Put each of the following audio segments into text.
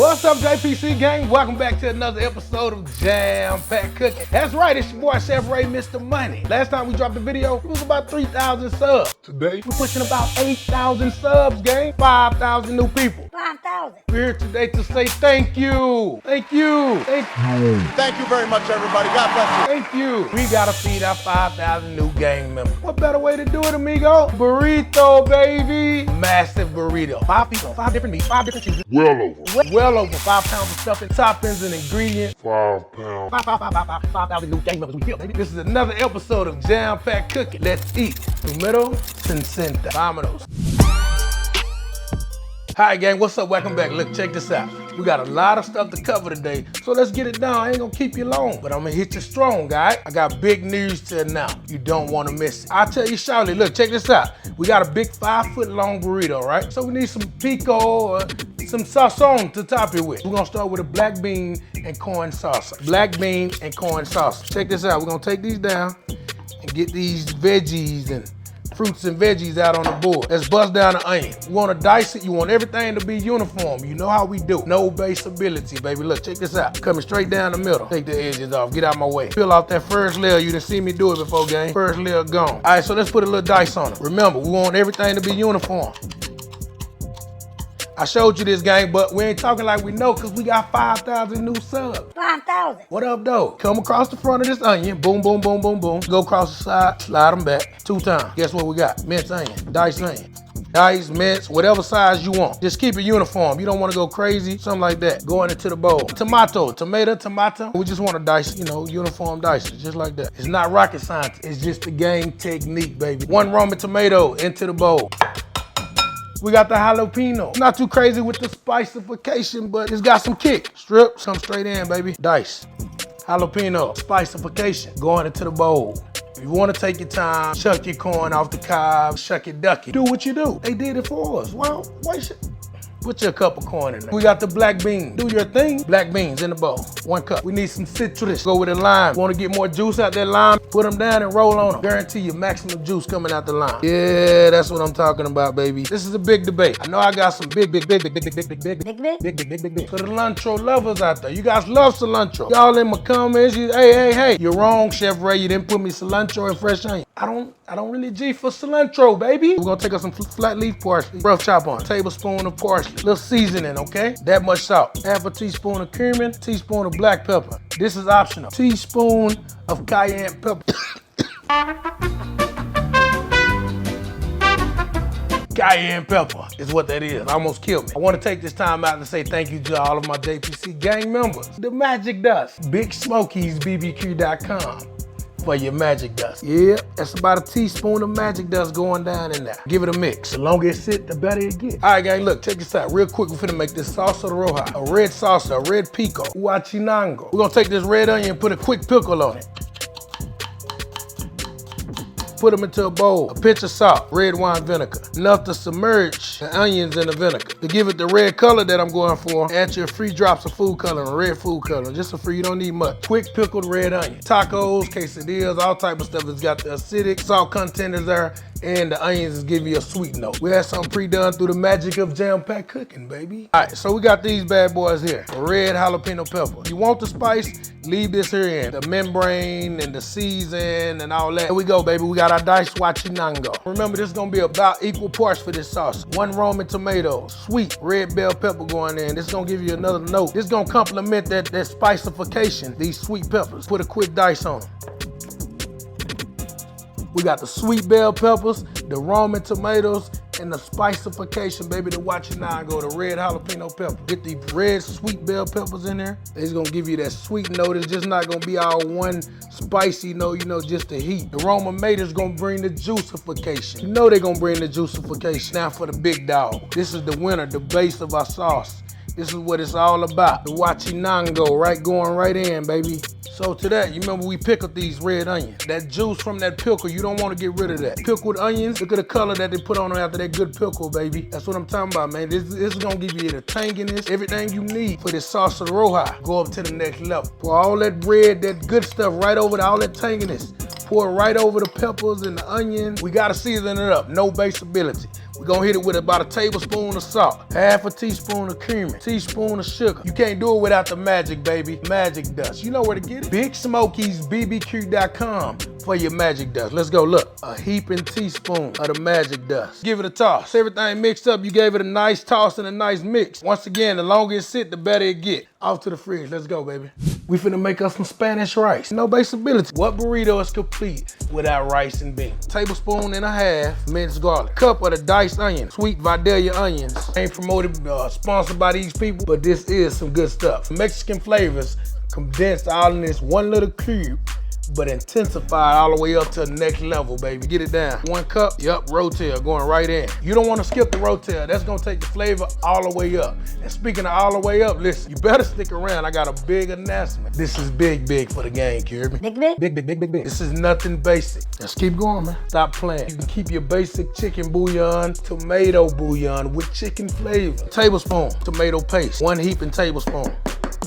What's up, JPC gang? Welcome back to another episode of Jam Pack Cooking. That's right, it's your boy Chef Ray, Mr. Money. Last time we dropped a video, it was about 3,000 subs. Today, we're pushing about 8,000 subs, gang. 5,000 new people. 5,000. We're here today to say thank you. Thank you. Thank you. Thank you very much, everybody. God bless you. Thank you. We gotta feed our 5,000 new gang members. What better way to do it, amigo? Burrito, baby. Massive burrito. 5 people, 5 different meats, 5 different cheeses. Well over 5 pounds of stuffing, toppings, and ingredients. 5 pounds. 5,000 new gang members we feel, baby. This is another episode of Jam Pack Cooking. Let's eat. Primero, Sincenta. Vámonos. Hi gang, what's up? Welcome back. Look, check this out. We got a lot of stuff to cover today, so let's get it down. I ain't gonna keep you long, but I'm gonna hit you strong, guys. I got big news to announce. You don't wanna miss it. I'll tell you shortly. Look, check this out. We got a big 5-foot long burrito, right? So we need some pico or some sazon to top it with. We're gonna start with a black bean and corn salsa. Black bean and corn salsa. Check this out. We're gonna take these down and get these veggies and fruits and veggies out on the board. Let's bust down the onion. You wanna dice it, you want everything to be uniform. You know how we do. No baseability, baby. Look, check this out. Coming straight down the middle. Take the edges off, get out my way. Peel off that first layer. You done seen me do it before, gang. First layer gone. All right, so let's put a little dice on it. Remember, we want everything to be uniform. I showed you this, gang, but we ain't talking like we know because we got 5,000 new subs. 5,000. What up, though? Come across the front of this onion. Boom, boom, boom, boom, boom. Go across the side, slide them back 2 times. Guess what we got? Minced onion, diced onion. Dice, mince, whatever size you want. Just keep it uniform. You don't want to go crazy, something like that. Going into the bowl. Tomato. We just want to dice, uniform dice, just like that. It's not rocket science. It's just the game technique, baby. 1 Roman tomato into the bowl. We got the jalapeno. Not too crazy with the spicification, but it's got some kick. Strip, come straight in, baby. Dice. Jalapeno, spicification. Going into the bowl. If you want to take your time, chuck your corn off the cob, shuck it, duck it. Do what you do. They did it for us. Well, why should... Put your cup of corn in there. We got the black beans. Do your thing. Black beans in the bowl. 1 cup. We need some citrus. Go with a lime. Want to get more juice out that lime? Put them down and roll on them. Guarantee you maximum juice coming out the lime. Yeah, that's what I'm talking about, baby. This is a big debate. I know I got some big. So the cilantro lovers out there, you guys love cilantro. Y'all in my comments, hey, you're wrong, Chef Ray. You didn't put me cilantro and fresh onion. I don't really G for cilantro, baby. We're gonna take us some flat leaf parsley. Rough chop on. Tablespoon of parsley. Little seasoning, okay? That much salt. Half a teaspoon of cumin. Teaspoon of black pepper. This is optional. Teaspoon of cayenne pepper. Cayenne pepper is what that is. Almost killed me. I want to take this time out to say thank you to all of my JPC gang members. The magic dust. BigSmokeysBBQ.com. for your magic dust. Yeah, that's about a teaspoon of magic dust going down in there. Give it a mix. The longer it sit, the better it gets. All right, gang, look, check this out. Real quick, we're finna make this salsa de roja, a red salsa, a red pico, guajillo. We're gonna take this red onion and put a quick pickle on it. Put them into a bowl, a pinch of salt, red wine vinegar, enough to submerge the onions in the vinegar. To give it the red color that I'm going for, add your 3 drops of food coloring, red food coloring, just a free, you don't need much. Quick pickled red onion. Tacos, quesadillas, all type of stuff. It's got the acidic salt content is there, and the onions is giving you a sweet note. We had something pre-done through the magic of Jam Pack Cooking, baby. All right, so we got these bad boys here. A red jalapeno pepper. You want the spice? Leave this here in. The membrane and the season and all that. Here we go, baby. We got our diced guajillo. Remember, this is gonna be about equal parts for this sauce. 1 Roman tomato, sweet red bell pepper going in. This is gonna give you another note. This is gonna complement that spicification, these sweet peppers. Put a quick dice on them. We got the sweet bell peppers, the Roman tomatoes, and the spicification, baby, the guajillo, the red jalapeno pepper. Get the red sweet bell peppers in there. It's gonna give you that sweet note. It's just not gonna be all one spicy note, just the heat. The Roman tomatoes gonna bring the juicification. You know they're gonna bring the juicification. Now for the big dog. This is the winner, the base of our sauce. This is what it's all about. The guajillo, right, going right in, baby. So to that, you remember we pickled these red onions. That juice from that pickle, you don't want to get rid of that. Pickled onions, look at the color that they put on them after that good pickle, baby. That's what I'm talking about, man. This is gonna give you the tanginess, everything you need for this salsa de roja. Go up to the next level. Pour all that red, that good stuff right over all that tanginess. Pour it right over the peppers and the onion. We gotta season it up, no baseability. We're gonna hit it with about a tablespoon of salt, half a teaspoon of cumin, teaspoon of sugar. You can't do it without the magic, baby. Magic dust. You know where to get it. BigSmokeysBBQ.com for your magic dust. Let's go. Look, a heaping teaspoon of the magic dust. Give it a toss. Everything mixed up. You gave it a nice toss and a nice mix. Once again, the longer it sit, the better it get. Off to the fridge. Let's go, baby. We finna make us some Spanish rice. No baseability. What burrito is complete without rice and beans? Tablespoon and a half minced garlic. Cup of the diced onion. Sweet Vidalia onions. Ain't promoted, sponsored by these people, but this is some good stuff. Mexican flavors condensed all in this one little cube, but intensified all the way up to the next level, baby. Get it down. 1 cup, yep, rotel going right in. You don't want to skip the rotel. That's gonna take the flavor all the way up. And speaking of all the way up, listen, you better stick around. I got a big announcement. This is big for the game, Kirby. Big. This is nothing basic. Let's keep going, man. Stop playing. You can keep your basic chicken bouillon, tomato bouillon with chicken flavor. Tablespoon tomato paste, 1 heaping tablespoon.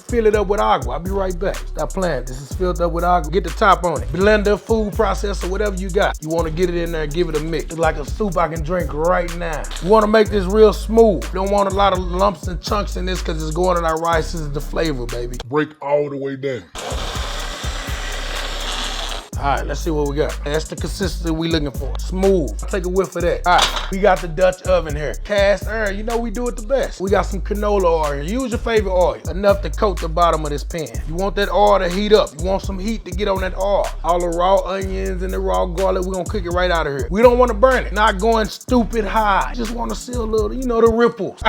Fill it up with agua. I'll be right back. Stop playing. This is filled up with agua. Get the top on it. Blender, food processor, whatever you got. You want to get it in there and give it a mix. It's like a soup I can drink right now. You want to make this real smooth. You don't want a lot of lumps and chunks in this because it's going in our rice. This is the flavor, baby. Break all the way down. All right, let's see what we got. That's the consistency we looking for. Smooth. Take a whiff of that. All right, we got the Dutch oven here. Cast iron, you know we do it the best. We got some canola oil here. Use your favorite oil. Enough to coat the bottom of this pan. You want that oil to heat up. You want some heat to get on that oil. All the raw onions and the raw garlic, we're gonna cook it right out of here. We don't wanna burn it. Not going stupid high. Just wanna see a little, you know, the ripples.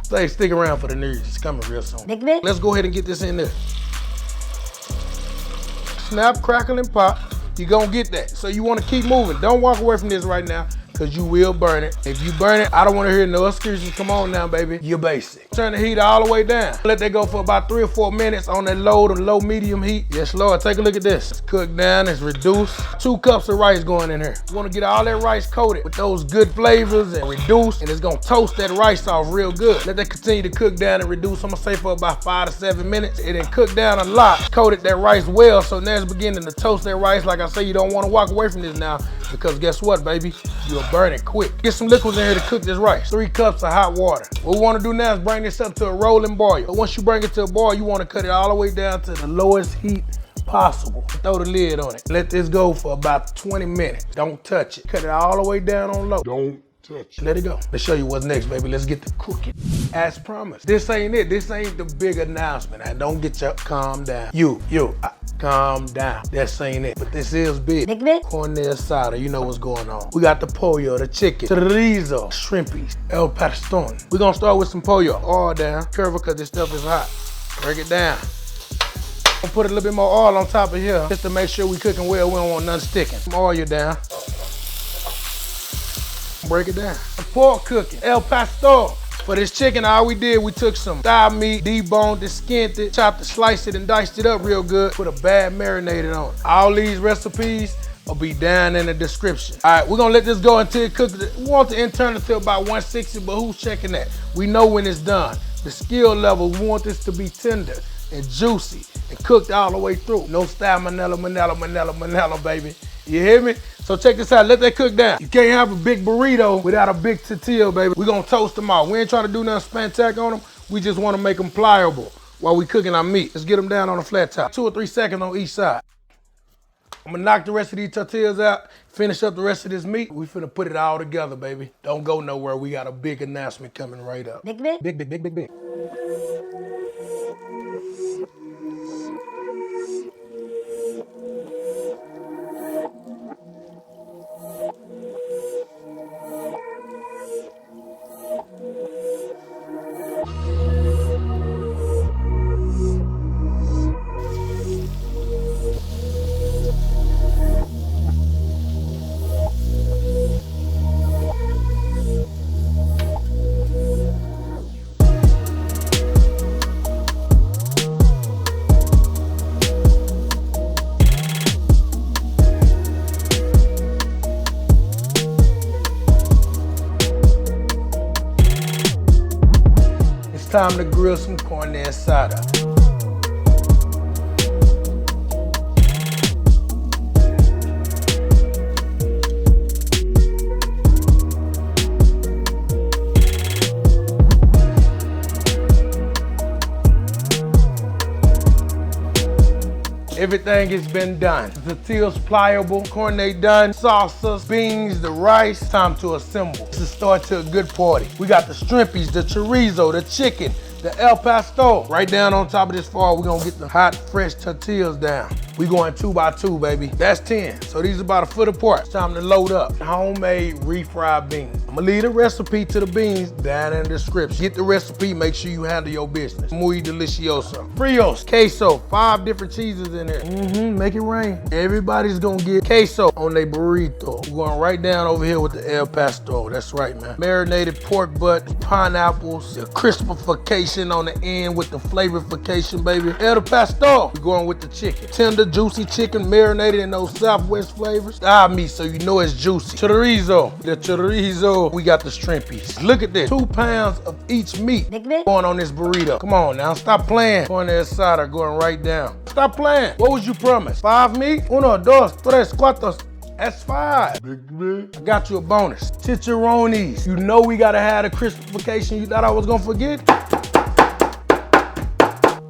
Stay, stick around for the news. It's coming real soon. Let's go ahead and get this in there. Snap, crackle, and pop. You're gonna get that. So you wanna keep moving. Don't walk away from this right now, because you will burn it. If you burn it, I don't wanna hear no excuses. Come on now, baby. You're basic. Turn the heat all the way down. Let that go for about 3 or 4 minutes on that low medium heat. Yes, Lord, take a look at this. It's cooked down, it's reduced. 2 cups of rice going in here. You wanna get all that rice coated with those good flavors and reduced, and it's gonna toast that rice off real good. Let that continue to cook down and reduce. I'm gonna say for about 5 to 7 minutes. It done cooked down a lot. Coated that rice well, so now it's beginning to toast that rice. Like I say, you don't wanna walk away from this now, because guess what, baby? You'll burn it quick. Get some liquids in here to cook this rice. 3 cups of hot water. What we wanna do now is bring this up to a rolling boil. But once you bring it to a boil, you wanna cut it all the way down to the lowest heat possible. Throw the lid on it. Let this go for about 20 minutes. Don't touch it. Cut it all the way down on low. Don't touch it. Let it go. Let's show you what's next, baby. Let's get to cooking. As promised. This ain't it. This ain't the big announcement. I don't get you, calm down. Calm down. That ain't it. But this is big. Carne asada. You know what's going on. We got the pollo, the chicken, chorizo, shrimpies, el paston. We're gonna start with some pollo. Oil down. Curve because this stuff is hot. Break it down. I'll put a little bit more oil on top of here just to make sure we cooking well. We don't want nothing sticking. Some oil down. Break it down. The pork cooking. El pastor. For this chicken, all we did, we took some thigh meat, deboned it, skinned it, chopped it, sliced it, and diced it up real good. Put a bad marinade on it. All these recipes will be down in the description. All right, we're gonna let this go until it cooks. We want the internal to about 160, but who's checking that? We know when it's done. The skill level, we want this to be tender and juicy and cooked all the way through. No salmonella, baby. You hear me? So check this out, let that cook down. You can't have a big burrito without a big tortilla, baby. We're gonna toast them out. We ain't trying to do nothing spantac on them. We just wanna make them pliable while we cooking our meat. Let's get them down on a flat top. 2 or 3 seconds on each side. I'm gonna knock the rest of these tortillas out, finish up the rest of this meat. We finna put it all together, baby. Don't go nowhere. We got a big announcement coming right up. Big. Time to grill some carne asada. Everything has been done. The tortilla's pliable, corne done, salsas, beans, the rice. Time to assemble. This is start to a good party. We got the shrimpies, the chorizo, the chicken, the El Pastor. Right down on top of this foil, we're gonna get the hot, fresh tortillas down. We going 2 by 2, baby. That's 10. So these are about a foot apart. It's time to load up. Homemade refried beans. I'm gonna leave the recipe to the beans down in the description. Get the recipe, make sure you handle your business. Muy delicioso. Frios, queso, 5 different cheeses in there. Make it rain. Everybody's gonna get queso on their burrito. We're going right down over here with the El Pastor. That's right, man. Marinated pork butt, pineapples, the crispification on the end with the flavorification, baby. El Pastor. We're going with the chicken. Tender, juicy chicken marinated in those Southwest flavors. Meat, so you know it's juicy. Chorizo. The chorizo. We got the shrimpies. Look at this. 2 pounds of each meat going on this burrito. Come on now. Stop playing. Carne asada going right down. Stop playing. What was you promised? 5 meat? 1, 2, 3, 4. That's 5. Big man. I got you a bonus. Chicharrones. You know we gotta have the crispification. You thought I was gonna forget?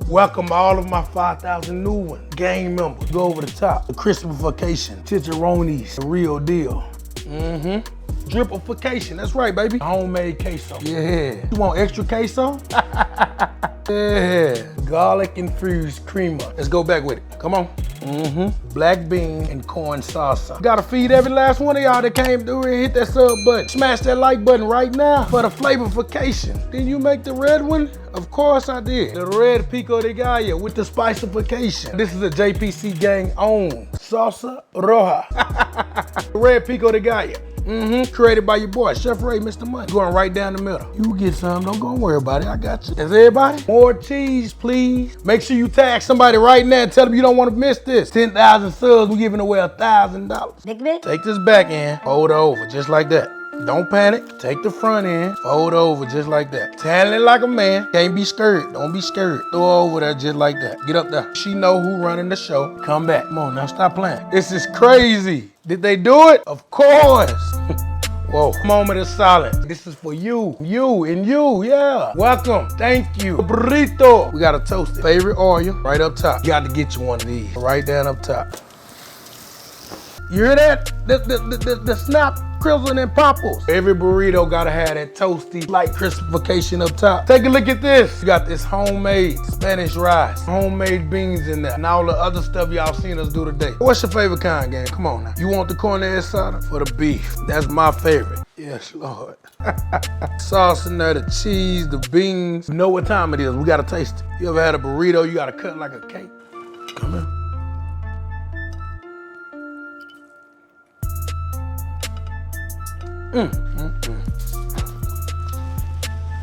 Welcome all of my 5,000 new ones. Gang members. Go over the top. The crispification. Chicharrones. The real deal. Dripification. That's right, baby. Homemade queso. Yeah. You want extra queso? Yeah. Garlic infused creamer. Let's go back with it. Come on. Black bean and corn salsa. Gotta feed every last one of y'all that came through here and hit that sub button. Smash that like button right now for the flavorification. Did you make the red one? Of course I did. The red pico de gallo with the spicification. This is a JPC gang own salsa roja. Red pico de gallo. Created by your boy, Chef Ray, Mr. Money. Going right down the middle. You get some, don't go worry about it, I got you. Is everybody? More cheese, please. Make sure you tag somebody right now and tell them you don't want to miss this. 10,000 subs, we're giving away $1,000. Take this back end, fold it over, just like that. Don't panic, take the front end, fold over just like that. Handle it like a man, can't be scared, don't be scared. Throw over there just like that. Get up there. She know who running the show. Come back, come on now, stop playing. This is crazy. Did they do it? Of course. Whoa, moment of silence. This is for you, yeah. Welcome, thank you. Burrito. We gotta toast it. Favorite oil, right up top. You got to get you one of these, right down up top. You hear that? The snap, crizzling, and popples. Every burrito gotta have that toasty, light crispification up top. Take a look at this. You got this homemade Spanish rice, homemade beans in there, and all the other stuff y'all seen us do today. What's your favorite kind, gang? Come on now. You want the carne asada? For the beef. That's my favorite. Yes, Lord. Sauce in there, the cheese, the beans. You know what time it is. We gotta taste it. You ever had a burrito you gotta cut like a cake? Come in.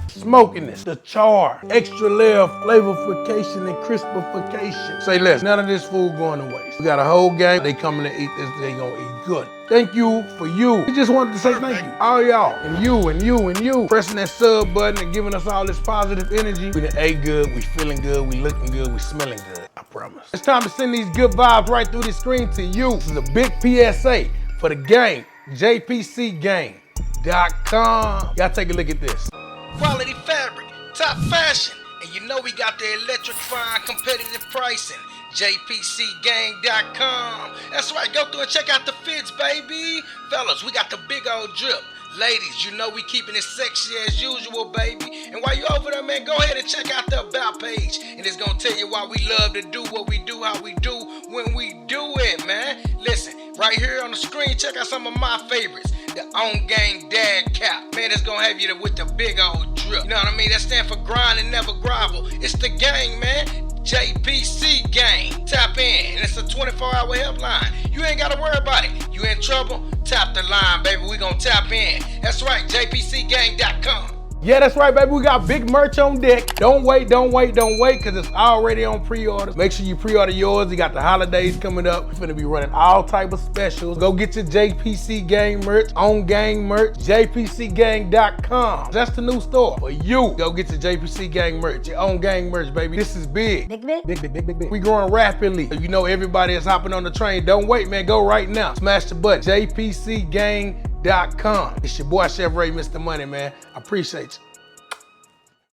Smokiness, the char, extra layer of flavorification and crispification. Say less, none of this food going to waste. We got a whole gang, they coming to eat this, they gonna eat good. Thank you for you. We just wanted to say thank you. All y'all, and you. Pressing that sub button and giving us all this positive energy. We done ate good, we feeling good, we looking good, we smelling good, I promise. It's time to send these good vibes right through the screen to you. This is a big PSA for the gang. JPCgang.com. Y'all take a look at this. Quality fabric, top fashion, and you know we got the electrifying competitive pricing. JPCgang.com. That's right, go through and check out the fits, baby. Fellas, we got the big old drip. Ladies, you know we keeping it sexy as usual, baby. And while you over there, man, go ahead and check out the About page. And it's gonna tell you why we love to do what we do, how we do, when we do it, man. Listen, right here on the screen, check out some of my favorites. The On Gang Dad Cap. Man, it's gonna have you with the big old drip. You know what I mean? That stands for grind and never grovel. It's the gang, man. JPC Gang. Tap in, and it's a 24-hour helpline. You ain't gotta worry about it. You in trouble? Tap the line, baby. We gonna tap in. That's right, JPCgang.com. Yeah, that's right, baby. We got big merch on deck. Don't wait, because it's already on pre-order. Make sure you pre-order yours. You got the holidays coming up. We're gonna be running all type of specials. Go get your JPC Gang merch, On Gang merch, JPCgang.com. That's the new store for you. Go get your JPC Gang merch, your On Gang merch, baby. This is big. Big. We growing rapidly. You know everybody is hopping on the train. Don't wait, man. Go right now. Smash the button. JPCgang.com. It's your boy, Chef Ray, Mr. Money, man. I appreciate you.